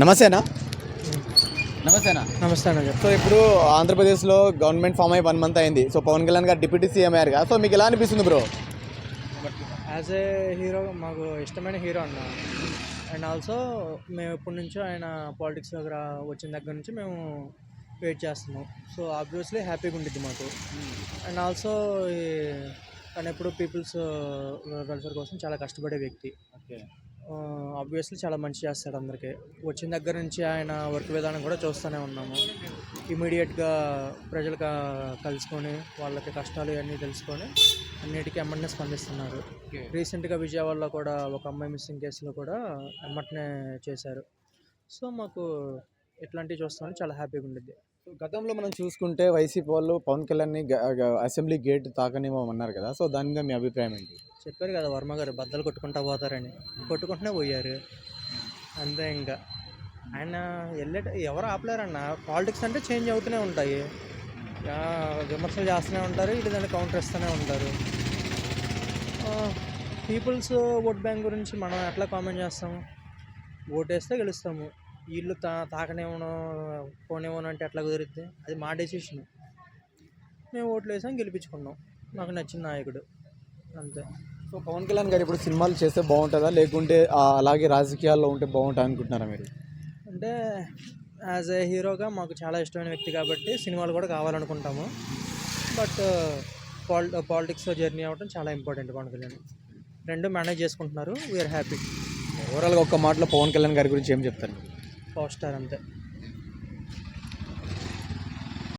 నమస్తేనా. నమస్తేనా. నమస్తే అన్న చెప్పు. సో ఇప్పుడు ఆంధ్రప్రదేశ్లో గవర్నమెంట్ ఫామ్ అయ్యి 1 మంత్ అయింది. సో పవన్ కళ్యాణ్ గారు డిప్యూటీ సీఎం అయ్యారు కదా. సో మీకు ఎలా అనిపిస్తుంది బ్రో? యాజ్ ఏ హీరో మాకు ఇష్టమైన హీరో అన్న. అండ్ ఆల్సో మేము ఎప్పటి నుంచో ఆయన పాలిటిక్స్ దగ్గర వచ్చిన దగ్గర నుంచి మేము వెయిట్ చేస్తున్నాం. సో ఆబ్వియస్లీ హ్యాపీగా ఉండిద్ది మాకు. అండ్ ఆల్సో తను ఎప్పుడు పీపుల్స్ వెల్ఫేర్ కోసం చాలా కష్టపడే వ్యక్తి. ఓకే. ఆబ్వియస్లీ చాలా మంచి చేస్తాడు అందరికీ. వచ్చిన దగ్గర నుంచి ఆయన వర్క్ విధానం కూడా చూస్తూనే ఉన్నాము. ఇమీడియట్గా ప్రజలకు కలుసుకొని వాళ్ళకి కష్టాలు ఇవన్నీ తెలుసుకొని అన్నిటికీ ఎమ్మటనే స్పందిస్తున్నారు. రీసెంట్గా విజయవాడలో కూడా ఒక అమ్మాయి మిస్సింగ్ కేసులో కూడా ఎమ్మటనే చేశారు. సో మాకు ఇట్లాంటివి చూస్తామని చాలా హ్యాపీగా ఉండిద్ది. సో గతంలో మనం చూసుకుంటే వైసీపీ వాళ్ళు పవన్ కళ్యాణ్ని అసెంబ్లీ గేట్ తాకనివ్వమన్నారు కదా. సో దాని మీద మీ అభిప్రాయం ఏంటి? చెప్పారు కదా వర్మ గారు బద్దలు కొట్టుకుంటా పోతారని. కొట్టుకుంటూనే పోయారు అంతే. ఇంకా ఆయన ఎవరు ఆపలేరన్న. పాలిటిక్స్ అంటే చేంజ్ అవుతూనే ఉంటాయి. విమర్శలు చేస్తూనే ఉంటారు, ఇటు దాన్ని కౌంటర్ ఇస్తూనే ఉంటారు. పీపుల్స్ ఓట్ బ్యాంక్ గురించి మనం ఎట్లా కామెంట్ చేస్తాము? ఓటేస్తే గెలుస్తాము. వీళ్ళు తాకనివ్వను పోనివ్వను అంటే ఎట్లా కుదిరిద్ది? అది మా డెసిషన్. మేము ఓట్లు వేసాం, గెలిపించుకున్నాం. నాకు నచ్చిన నాయకుడు అంతే. సో పవన్ కళ్యాణ్ గారు ఇప్పుడు సినిమాలు చేస్తే బాగుంటుందా, లేకుంటే అలాగే రాజకీయాల్లో ఉంటే బాగుంటుంది అనుకుంటున్నారా మీరు? అంటే యాజ్ ఏ హీరోగా మాకు చాలా ఇష్టమైన వ్యక్తి కాబట్టి సినిమాలు కూడా కావాలనుకుంటాము. బట్ పాలిటిక్స్ జర్నీ అవ్వడం చాలా ఇంపార్టెంట్. పవన్ కళ్యాణ్ రెండు మేనేజ్ చేసుకుంటున్నారు. We are happy. ఓవరాల్గా ఒక్క మాటలో పవన్ కళ్యాణ్ గారి గురించి ఏం చెప్తారు? పవర్ స్టార్ అంతే.